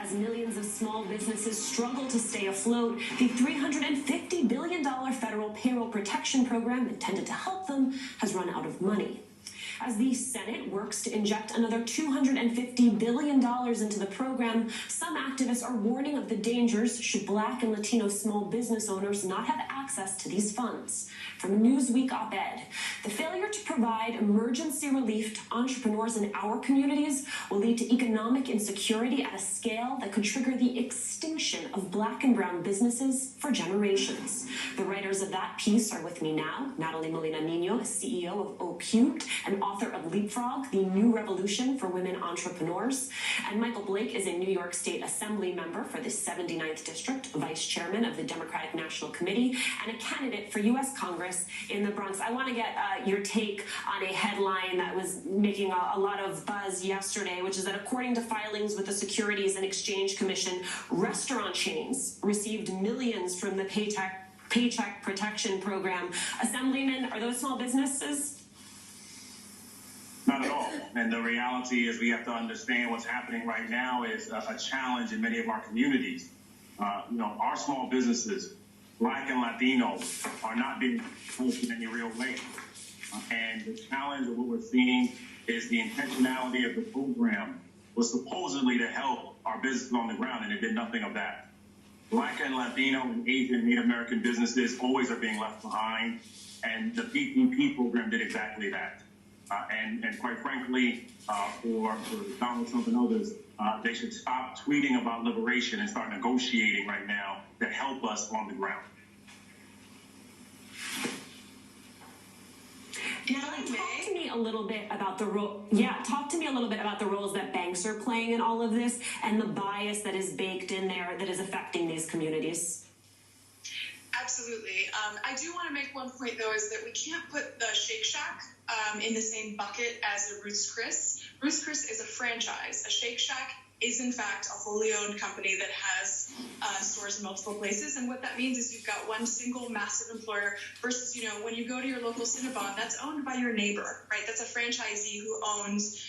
As millions of small businesses struggle to stay afloat, the $350 billion federal payroll protection program intended to help them has run out of money. As the Senate works to inject another $250 billion into the program, some activists are warning of the dangers should Black and Latino small business owners not have access to these funds. From Newsweek Op Ed, the failure to provide emergency relief to entrepreneurs in our communities will lead to economic insecurity at a scale that could trigger the extinction of Black and brown businesses for generations. The writers of that piece are with me now. Natalie Molina-Nino, CEO of O Cubed and author of Leapfrog, the New Revolution for Women Entrepreneurs. And Michael Blake is a New York State Assembly member for the 79th District, vice chairman of the Democratic National Committee, and a candidate for U.S. Congress in the Bronx. I want to get your take on a headline that was making a lot of buzz yesterday, which is that according to filings with the Securities and Exchange Commission, restaurant chains received millions from the paycheck protection program. Assemblyman, are those small businesses? Not at all. And the reality is we have to understand what's happening right now is a challenge in many of our communities. Our small businesses, Black and Latino, are not being helped in any real way. And the challenge of what we're seeing is the intentionality of the program was supposedly to help our businesses on the ground, and it did nothing of that. Black and Latino and Asian and Native American businesses always are being left behind, and the PPP program did exactly that. And quite frankly, for Donald Trump and others, they should stop tweeting about liberation and start negotiating right now to help us on the ground. Natalie, talk to me a little bit about the role. Talk to me a little bit about the roles that banks are playing in all of this and the bias that is baked in there that is affecting these communities. Absolutely. I do want to make one point, though, is that we can't put the Shake Shack in the same bucket as the Ruth's Chris. Ruth's Chris is a franchise. A Shake Shack is, in fact, a wholly owned company that has stores in multiple places. And what that means is you've got one single massive employer versus, when you go to your local Cinnabon, that's owned by your neighbor, right? That's a franchisee who owns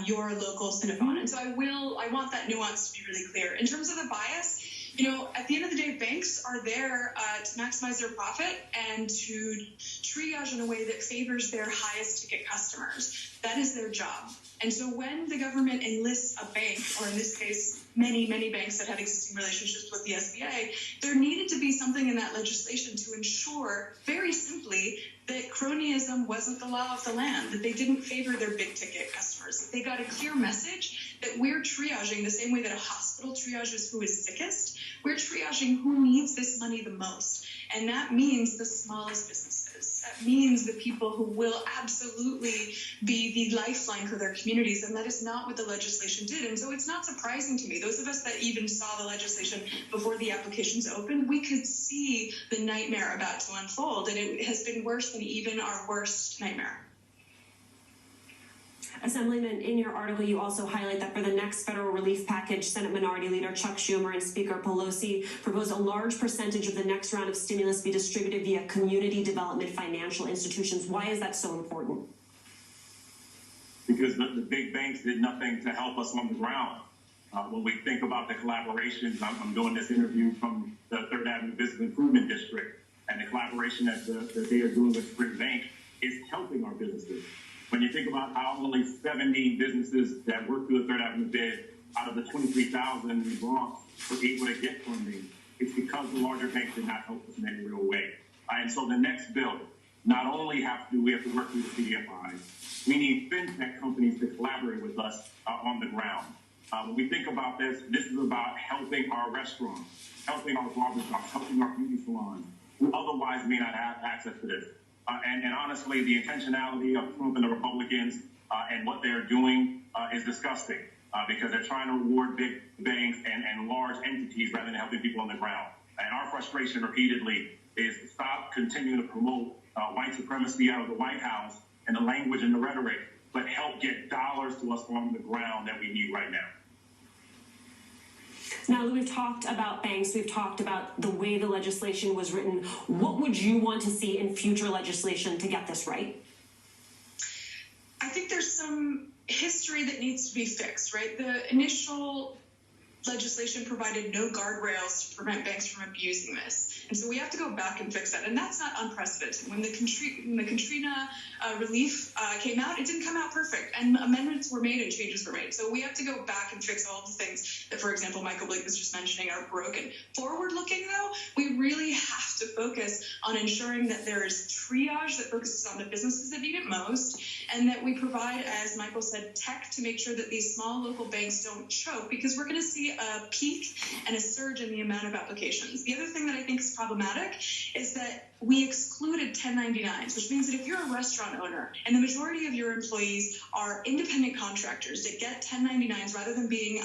your local Cinnabon. And so I want that nuance to be really clear. In terms of the bias, at the end of the day, banks are there to maximize their profit and to triage in a way that favors their highest ticket customers. That is their job. And so when the government enlists a bank, or in this case, many, many banks that have existing relationships with the SBA, there needed to be something in that legislation to ensure, very simply, that cronyism wasn't the law of the land, that they didn't favor their big ticket customers. They got a clear message that we're triaging the same way that a hospital triages who is sickest. We're triaging who needs this money the most. And that means the smallest businesses. That means the people who will absolutely be the lifeline for their communities. And that is not what the legislation did. And so it's not surprising to me. Those of us that even saw the legislation before the applications opened, we could see the nightmare about to unfold. And it has been worse than even our worst nightmare. Assemblyman, in your article, you also highlight that for the next federal relief package, Senate Minority Leader Chuck Schumer and Speaker Pelosi proposed a large percentage of the next round of stimulus be distributed via community development financial institutions. Why is that so important? Because the big banks did nothing to help us on the ground. When we think about the collaborations, I'm doing this interview from the 3rd Avenue Business Improvement District, and the collaboration that they are doing with Spring Bank is helping our businesses. When you think about how only 70 businesses that work through the 3rd Avenue bid out of the 23,000 in the Bronx were able to get funding, it's because the larger banks did not help us in any real way. And so the next bill, not only do we have to work through the CDFIs, we need fintech companies to collaborate with us on the ground. When we think about this is about helping our restaurants, helping our barbershops, helping our beauty salons, who otherwise may not have access to this. And honestly, the intentionality of Trump and the Republicans and what they're doing is disgusting because they're trying to reward big banks and large entities rather than helping people on the ground. And our frustration repeatedly is to stop continuing to promote white supremacy out of the White House and the language and the rhetoric, but help get dollars to us on the ground that we need right now. Now that we've talked about banks, we've talked about the way the legislation was written, what would you want to see in future legislation to get this right? I think there's some history that needs to be fixed, right? The initial legislation provided no guardrails to prevent banks from abusing this. And so we have to go back and fix that. And that's not unprecedented. When the Katrina relief came out, it didn't come out perfect. And amendments were made and changes were made. So we have to go back and fix all of the things that, for example, Michael Blake was just mentioning are broken. Forward-looking, though, we really have to focus on ensuring that there is triage that focuses on the businesses that need it most, and that we provide, as Michael said, tech to make sure that these small local banks don't choke, because we're going to see a peak and a surge in the amount of applications. The other thing that I think is problematic is that we excluded 1099s, which means that if you're a restaurant owner and the majority of your employees are independent contractors that get 1099s rather than being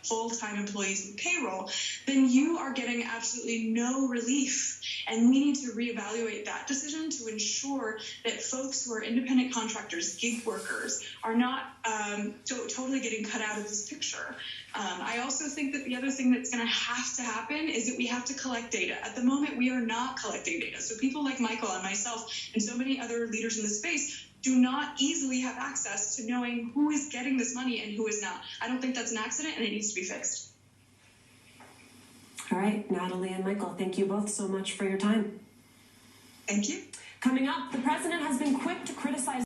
full-time employees with payroll, then you are getting absolutely no relief. And we need to reevaluate that decision to ensure that folks who are independent contractors, gig workers, are not totally getting cut out of this picture. I also think that the other thing that's going to happen is that we have to collect data. At the moment, we are not collecting data. So people like Michael and myself and so many other leaders in the space do not easily have access to knowing who is getting this money and who is not. I don't think that's an accident, and it needs to be fixed. All right, Natalie and Michael, thank you both so much for your time. Thank you. Coming up, the president has been quick to criticize